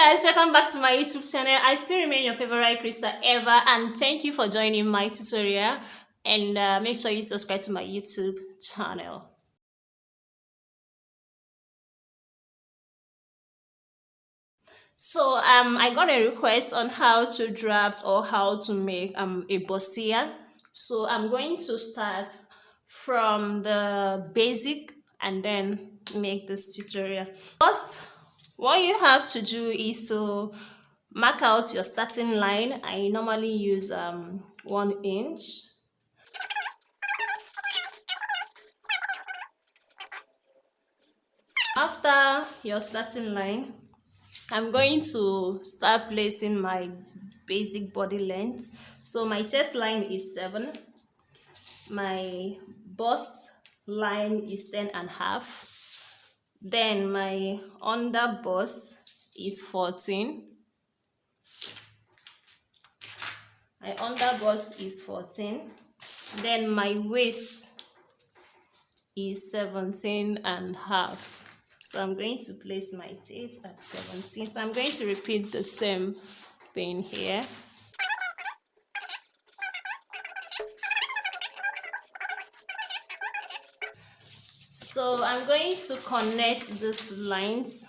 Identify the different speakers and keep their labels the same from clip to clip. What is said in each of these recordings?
Speaker 1: Guys, welcome back to my YouTube channel. I still remain your favorite Krista ever, and thank you for joining my tutorial. And make sure you subscribe to my YouTube channel. So I got a request on how to draft or how to make a bustier. So I'm going to start from the basic and then make this tutorial. First, what you have to do is to mark out your starting line. I normally use 1 inch. After your starting line, I'm going to start placing my basic body length. So my chest line is 7, my bust line is 10.5, then my under bust is 14, my under bust is 14, then my waist is 17.5. So I'm going to place my tape at 17. So I'm going to repeat the same thing here. So I'm going to connect these lines.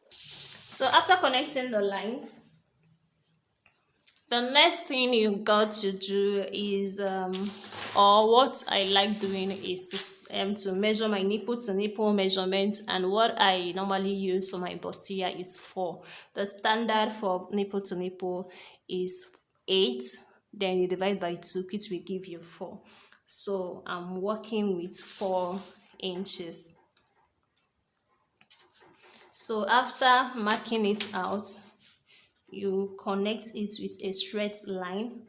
Speaker 1: So after connecting the lines, the next thing you got to do is, or what I like doing is to measure my nipple to nipple measurements, and what I normally use for my bustier is 4. The standard for nipple to nipple is 8, then you divide by 2, which will give you 4. So I'm working with 4 inches. So after marking it out, you connect it with a straight line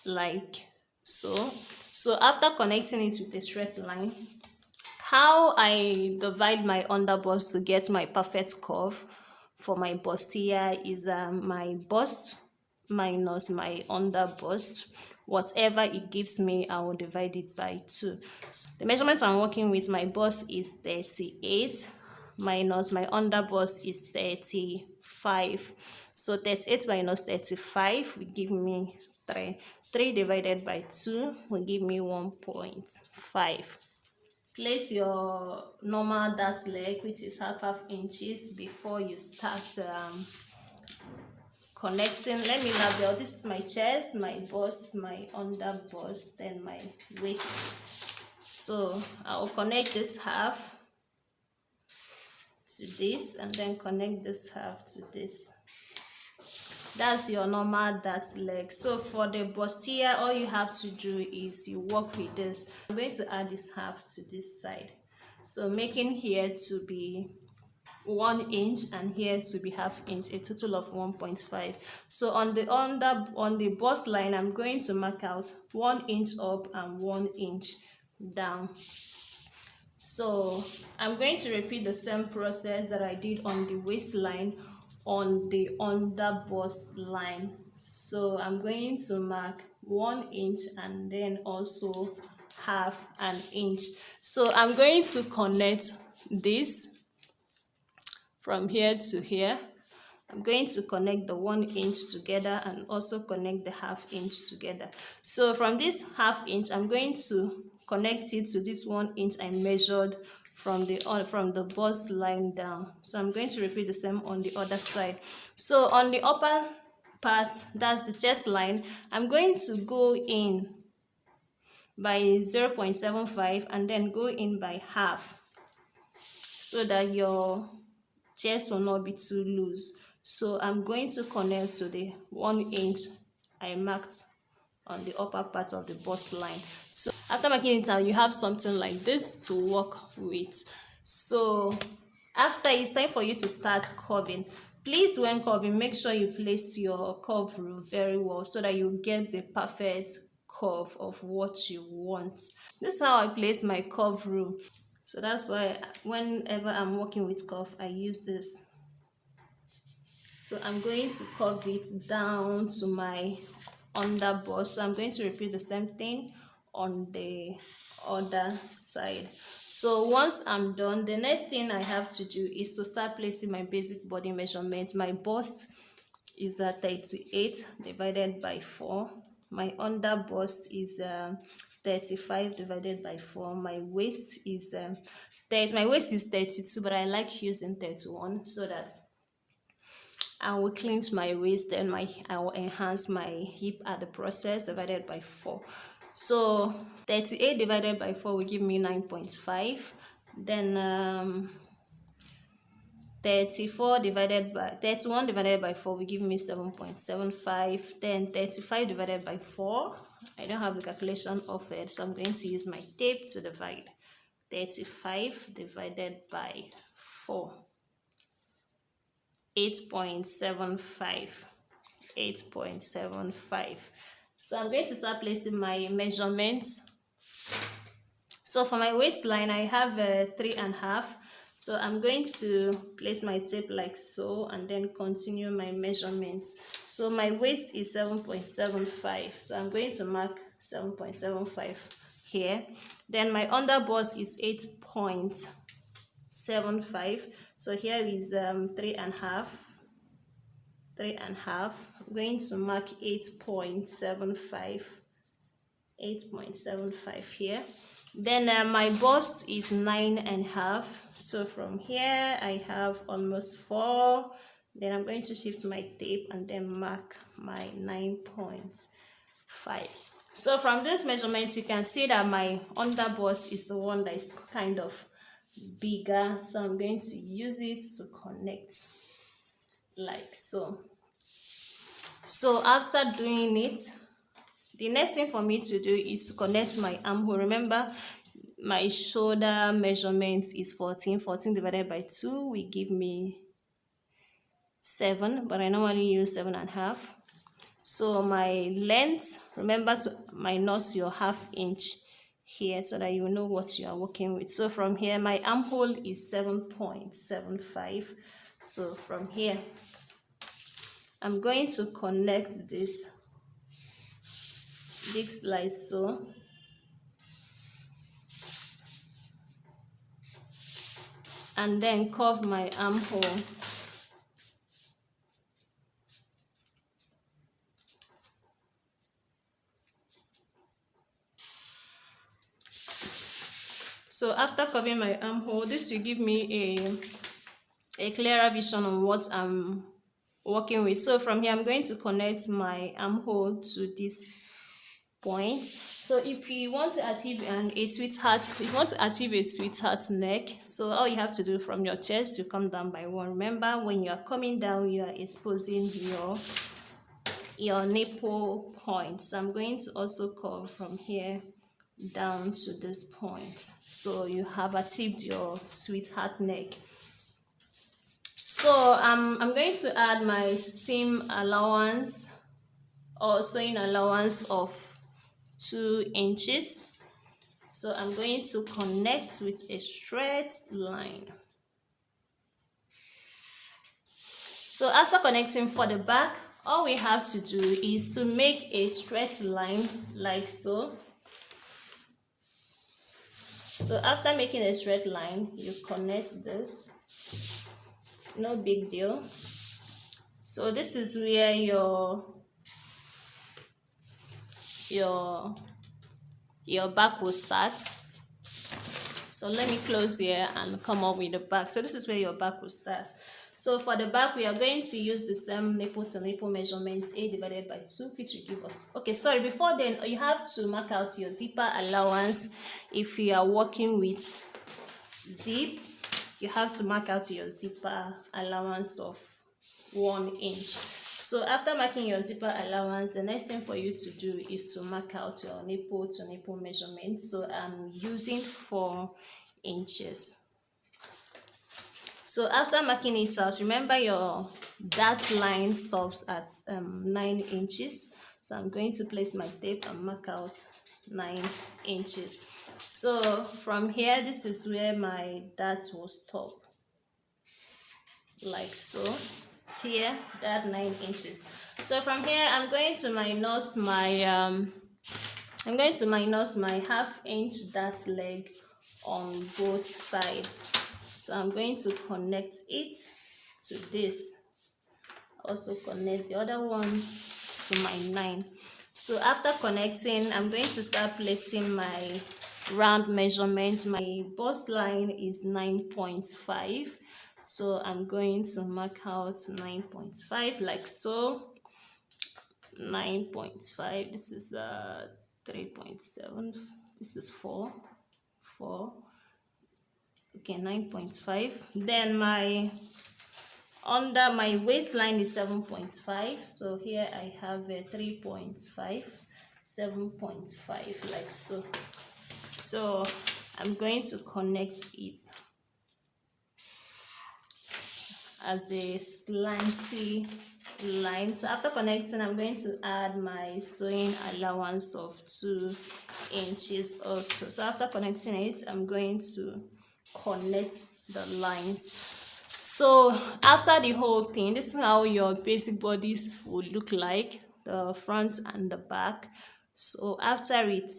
Speaker 1: like so. So after connecting it with a straight line, how I divide my under bust to get my perfect curve for my bustier is my bust minus my under bust. Whatever it gives me, I will divide it by 2. So the measurement I'm working with, my bust is 38 minus my under bust is 35. So 38 minus 35 will give me 3. 3 divided by 2 will give me 1.5. Place your normal dart leg, which is half inches, before you start connecting. Let me label. This is my chest, my bust, my under bust, then my waist. So I will connect this half to this and then connect this half to this. That's your normal dart leg. So for the bustier, all you have to do is you work with this. I'm going to add this half to this side, so making here to be 1 inch and here to be half inch, a total of 1.5. So on the bust line, I'm going to mark out 1 inch up and 1 inch down. So I'm going to repeat the same process that I did on the waistline on the under bust line. So I'm going to mark 1 inch and then also half an inch. So I'm going to connect this from here to here. I'm going to connect the 1 inch together and also connect the half inch together. So from this half inch, I'm going to connect it to this 1 inch I measured from the bust line down. So I'm going to repeat the same on the other side. So on the upper part, that's the chest line, I'm going to go in by 0.75 and then go in by half, so that your chest will not be too loose. So I'm going to connect to the 1 inch I marked on the upper part of the bust line. So after marking it out, you have something like this to work with. So after, it's time for you to start curving. Please, when curving, make sure you place your curve rule very well so that you get the perfect curve of what you want. This is how I place my curve rule. So that's why whenever I'm working with curve, I use this. So I'm going to curve it down to my under bust. So I'm going to repeat the same thing on the other side. So once I'm done, the next thing I have to do is to start placing my basic body measurements. My bust is 38 divided by 4. My under bust is 35 divided by 4. My waist is my waist is 32, but I like using 31 so that I will cleanse my waist, then I will enhance my hip at the process, divided by 4. So 38 divided by 4 will give me 9.5. Then 31 divided by 4 will give me 7.75. Then 35 divided by 4, I don't have the calculation of it, so I'm going to use my tape to divide. 35 divided by 4, 8.75. 8.75. So I'm going to start placing my measurements. So for my waistline, I have 3.5. So I'm going to place my tape like so and then continue my measurements. So my waist is 7.75. So I'm going to mark 7.75 here. Then my under bust is 8.75. So here is 3.5. 3.5. I'm going to mark 8.75. 8.75 here. Then my bust is 9.5. So from here I have almost 4. Then I'm going to shift my tape and then mark my 9.5. So from this measurement you can see that my under bust is the one that is kind of bigger. So I'm going to use it to connect like so. So after doing it, the next thing for me to do is to connect my armhole. Remember, my shoulder measurement is 14. 14 divided by 2 will give me 7, but I normally use 7.5. So my length, remember to minus your ½ inch here so that you know what you are working with. So from here, my armhole is 7.75. So from here, I'm going to connect this like so. And then curve my armhole. So after curving my armhole, this will give me a clearer vision on what I'm working with. So from here, I'm going to connect my armhole to this point. So if you want to achieve a sweetheart neck, so all you have to do from your chest, you come down by 1. Remember, when you are coming down, you are exposing your nipple point. So I'm going to also curve from here down to this point. So you have achieved your sweetheart neck. So I'm going to add my seam allowance or sewing allowance of 2 inches. So I'm going to connect with a straight line. So after connecting for the back, all we have to do is to make a straight line like so. So after making a straight line, you connect this. No big deal. So this is where your back will start. So let me close here and come up with the back. So this is where your back will start. So for the back, we are going to use the same nipple to nipple measurement, 8 divided by 2, which will give us, okay, sorry, before then, you have to mark out your zipper allowance. If you are working with zip, you have to mark out your zipper allowance of 1 inch. So after marking your zipper allowance, the next thing for you to do is to mark out your nipple to nipple measurement. So I'm using 4 inches. So after marking it out, remember your dart line stops at 9 inches. So I'm going to place my tape and mark out 9 inches. So from here, this is where my dart will stop, like so. Here, that 9 inches. So from here I'm going to minus my ½ inch dart leg on both sides. So I'm going to connect it to this, also connect the other one to my 9. So after connecting, I'm going to start placing my round measurement. My bust line is 9.5, so I'm going to mark out 9.5 like so. 9.5, this is 3.7, this is 4, okay, 9.5. Then my under my waistline is 7.5, so here I have a 3.5, 7.5 like so. So I'm going to connect it as a slanty line. So after connecting, I'm going to add my sewing allowance of 2 inches also. So after connecting it, I'm going to connect the lines. So after the whole thing, this is how your basic bodies will look like, the front and the back. So after it,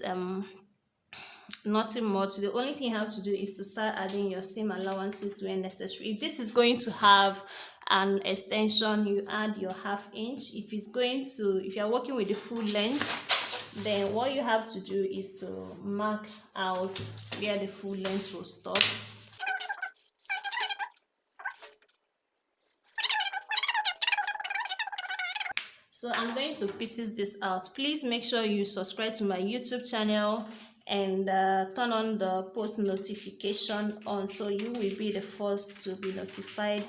Speaker 1: nothing much. The only thing you have to do is to start adding your seam allowances where necessary. If this is going to have an extension, you add your ½ inch. If you are working with the full length, then what you have to do is to mark out where the full length will stop. So I'm going to pieces this out. Please make sure you subscribe to my YouTube channel and turn on the post notification on, so you will be the first to be notified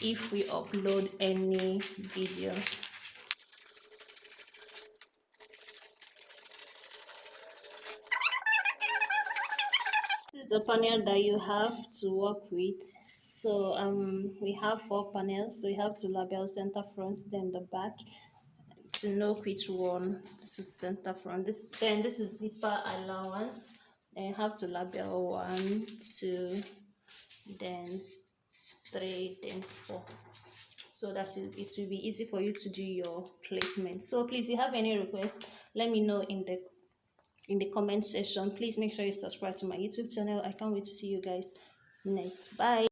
Speaker 1: if we upload any video. This is the panel that you have to work with. So we have 4 panels, so you have to label center, front, then the back, to know which one. This is center front, this is zipper allowance, then you have to label 1, 2, then 3, then 4, so that it will be easy for you to do your placement. So please, if you have any requests, let me know in the comment section. Please make sure you subscribe to my YouTube channel. I can't wait to see you guys next. Bye.